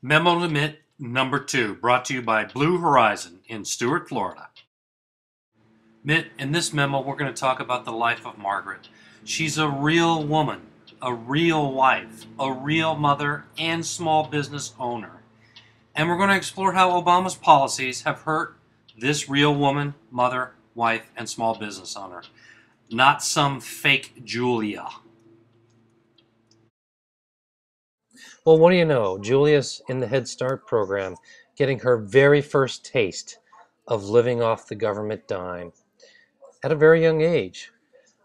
Memo to Mitt number 2, brought to you by Blue Horizon in Stuart, Florida. Mitt, in this memo, we're going to talk about the life of Margaret. She's a real woman, a real wife, a real mother, and small business owner. And we're going to explore how Obama's policies have hurt this real woman, mother, wife, and small business owner. Not some fake Julia. Well, what do you know? Julia's in the Head Start program, getting her very first taste of living off the government dime at a very young age.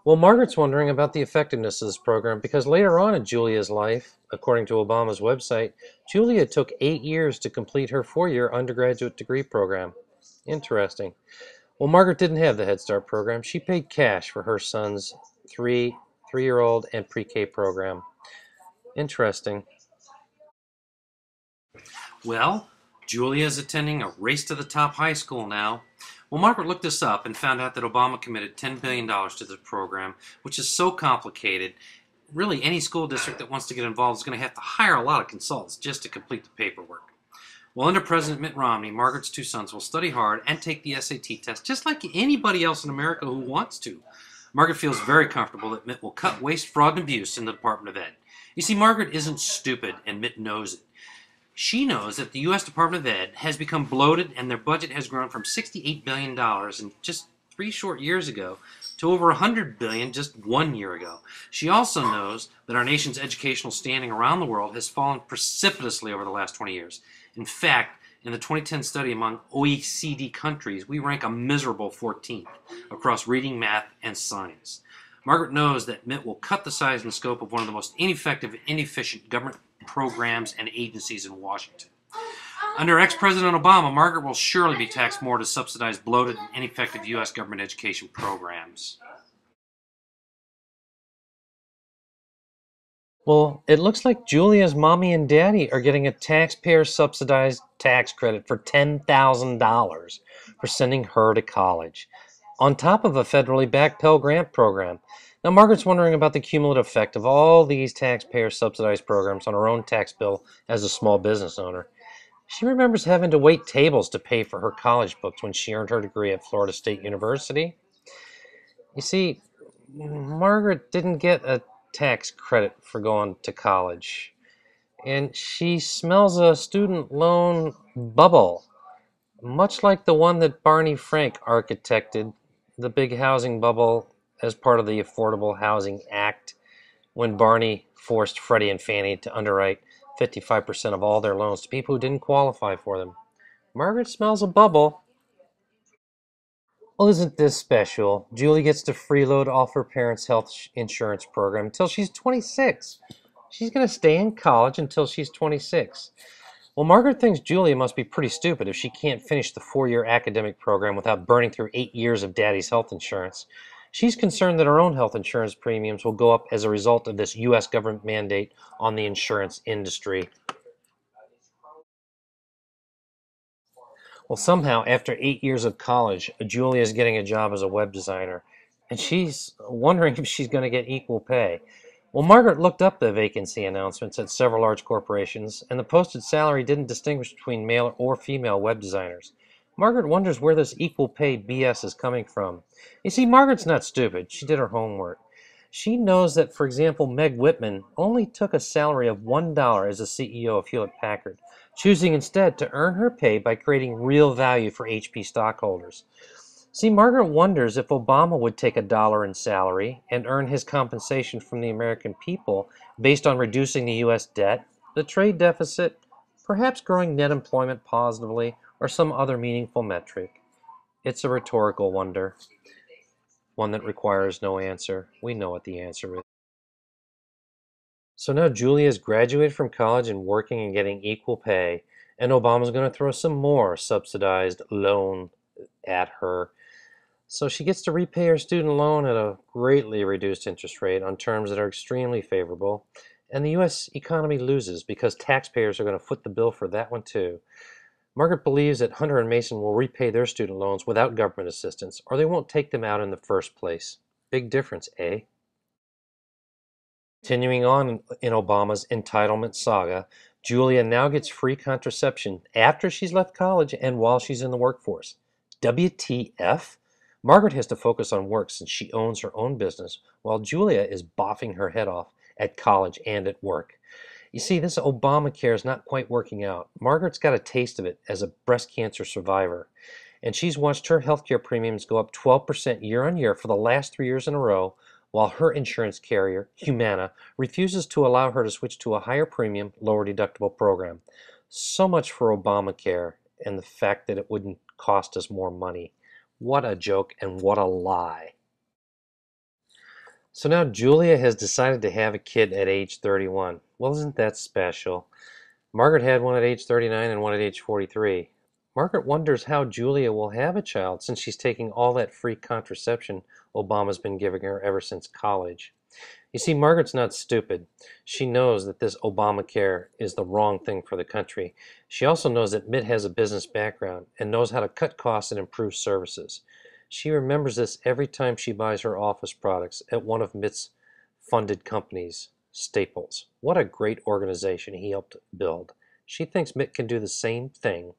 Well, Margaret's wondering about the effectiveness of this program because later on in Julia's life, according to Obama's website, Julia took 8 years to complete her 4-year undergraduate degree program. Interesting. Well, Margaret didn't have the Head Start program. She paid cash for her son's three-year-old and pre-K program. Interesting. Well, Julia's attending a race to the top high school now. Well, Margaret looked this up and found out that Obama committed $10 billion to the program, which is so complicated. Really, any school district that wants to get involved is going to have to hire a lot of consultants just to complete the paperwork. Well, under President Mitt Romney, Margaret's 2 sons will study hard and take the SAT test just like anybody else in America who wants to. Margaret feels very comfortable that Mitt will cut waste, fraud, and abuse in the Department of Ed. You see, Margaret isn't stupid, and Mitt knows it. She knows that the U.S. Department of Ed has become bloated and their budget has grown from $68 billion in just 3 short years ago to over $100 billion just 1 year ago. She also knows that our nation's educational standing around the world has fallen precipitously over the last 20 years. In fact, in the 2010 study among OECD countries, we rank a miserable 14th across reading, math, and science. Margaret knows that Mitt will cut the size and scope of one of the most ineffective and inefficient government programs and agencies in Washington. Under ex-President Obama, Margaret will surely be taxed more to subsidize bloated and ineffective U.S. government education programs. Well, it looks like Julia's mommy and daddy are getting a taxpayer subsidized tax credit for $10,000 for sending her to college, on top of a federally backed Pell Grant program. Now, Margaret's wondering about the cumulative effect of all these taxpayer subsidized programs on her own tax bill as a small business owner. She remembers having to wait tables to pay for her college books when she earned her degree at Florida State University. You see, Margaret didn't get a tax credit for going to college, and she smells a student loan bubble, much like the one that Barney Frank architected, the big housing bubble as part of the Affordable Housing Act, when Barney forced Freddie and Fannie to underwrite 55% of all their loans to people who didn't qualify for them. Margaret smells a bubble. Well, isn't this special? Julie gets to freeload off her parents' health insurance program until she's 26. She's going to stay in college until she's 26. Well, Margaret thinks Julia must be pretty stupid if she can't finish the 4-year academic program without burning through 8 years of daddy's health insurance. She's concerned that her own health insurance premiums will go up as a result of this U.S. government mandate on the insurance industry. Well, somehow, after 8 years of college, Julia is getting a job as a web designer, and she's wondering if she's going to get equal pay. Well, Margaret looked up the vacancy announcements at several large corporations, and the posted salary didn't distinguish between male or female web designers. Margaret wonders where this equal pay BS is coming from. You see, Margaret's not stupid. She did her homework. She knows that, for example, Meg Whitman only took a salary of $1 as a CEO of Hewlett Packard, choosing instead to earn her pay by creating real value for HP stockholders. See, Margaret wonders if Obama would take $1 in salary and earn his compensation from the American people based on reducing the U.S. debt, the trade deficit, perhaps growing net employment positively, or some other meaningful metric. It's a rhetorical wonder, one that requires no answer. We know what the answer is. So now Julia's graduated from college and working and getting equal pay, and Obama's going to throw some more subsidized loan at her. So she gets to repay her student loan at a greatly reduced interest rate on terms that are extremely favorable, and the U.S. economy loses because taxpayers are going to foot the bill for that one too. Margaret believes that Hunter and Mason will repay their student loans without government assistance, or they won't take them out in the first place. Big difference, eh? Continuing on in Obama's entitlement saga, Julia now gets free contraception after she's left college and while she's in the workforce. WTF? Margaret has to focus on work since she owns her own business, while Julia is boffing her head off at college and at work. You see, this Obamacare is not quite working out. Margaret's got a taste of it as a breast cancer survivor, and she's watched her healthcare premiums go up 12% year on year for the last 3 years in a row, while her insurance carrier, Humana, refuses to allow her to switch to a higher premium, lower deductible program. So much for Obamacare and the fact that it wouldn't cost us more money. What a joke and what a lie. So now Julia has decided to have a kid at age 31. Well, isn't that special? Margaret had one at age 39 and one at age 43. Margaret wonders how Julia will have a child since she's taking all that free contraception Obama's been giving her ever since college. You see, Margaret's not stupid. She knows that this Obamacare is the wrong thing for the country. She also knows that Mitt has a business background and knows how to cut costs and improve services. She remembers this every time she buys her office products at one of Mitt's funded companies, Staples. What a great organization he helped build. She thinks Mitt can do the same thing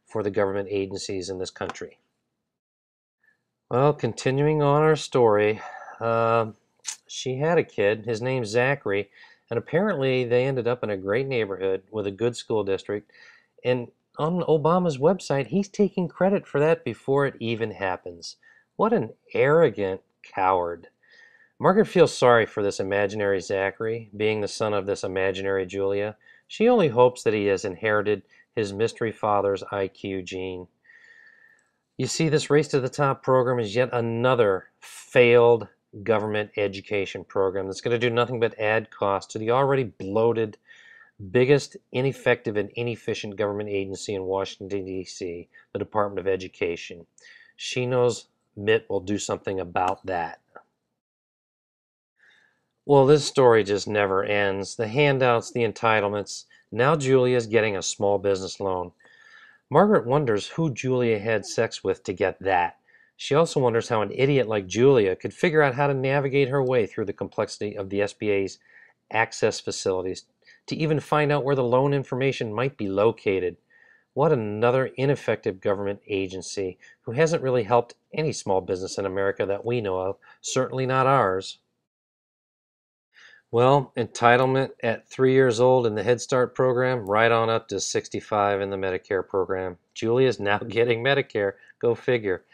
for the government agencies in this country. Well, continuing on our story, she had a kid. His name's Zachary, and apparently they ended up in a great neighborhood with a good school district. And on Obama's website, he's taking credit for that before it even happens. What an arrogant coward. Margaret feels sorry for this imaginary Zachary, being the son of this imaginary Julia. She only hopes that he has inherited his mystery father's IQ gene. You see, this Race to the Top program is yet another failed government education program that's going to do nothing but add cost to the already bloated, biggest ineffective and inefficient government agency in Washington, D.C., the Department of Education. She knows Mitt will do something about that. Well, this story just never ends. The handouts, the entitlements. Now Julia's getting a small business loan. Margaret wonders who Julia had sex with to get that. She also wonders how an idiot like Julia could figure out how to navigate her way through the complexity of the SBA's access facilities to even find out where the loan information might be located. What another ineffective government agency who hasn't really helped any small business in America that we know of, certainly not ours. Well, entitlement at 3 years old in the Head Start program, right on up to 65 in the Medicare program. Julia's now getting Medicare. Go figure.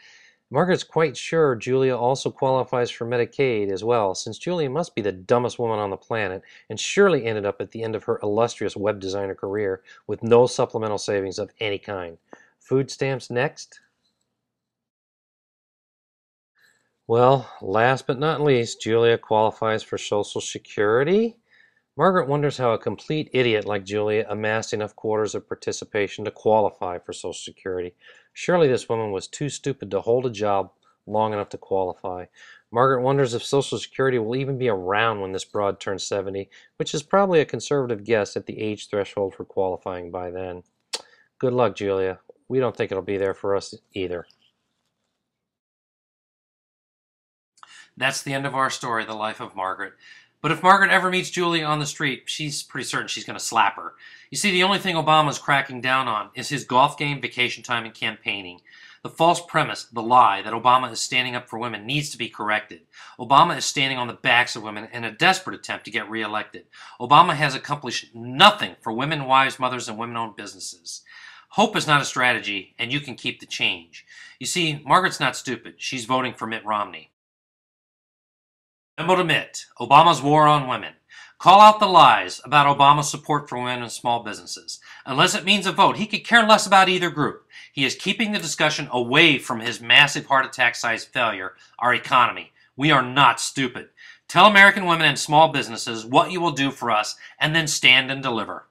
Margaret's quite sure Julia also qualifies for Medicaid as well, since Julia must be the dumbest woman on the planet and surely ended up at the end of her illustrious web designer career with no supplemental savings of any kind. Food stamps next? Well, last but not least, Julia qualifies for Social Security. Margaret wonders how a complete idiot like Julia amassed enough quarters of participation to qualify for Social Security. Surely this woman was too stupid to hold a job long enough to qualify. Margaret wonders if Social Security will even be around when this broad turns 70, which is probably a conservative guess at the age threshold for qualifying by then. Good luck, Julia. We don't think it'll be there for us either. That's the end of our story, The Life of Margaret. But if Margaret ever meets Julia on the street, she's pretty certain she's going to slap her. You see, the only thing Obama's cracking down on is his golf game, vacation time, and campaigning. The false premise, the lie, that Obama is standing up for women needs to be corrected. Obama is standing on the backs of women in a desperate attempt to get reelected. Obama has accomplished nothing for women, wives, mothers, and women-owned businesses. Hope is not a strategy, and you can keep the change. You see, Margaret's not stupid. She's voting for Mitt Romney. Memo to Mitt, Obama's war on women. Call out the lies about Obama's support for women and small businesses. Unless it means a vote, he could care less about either group. He is keeping the discussion away from his massive heart attack-sized failure, our economy. We are not stupid. Tell American women and small businesses what you will do for us, and then stand and deliver.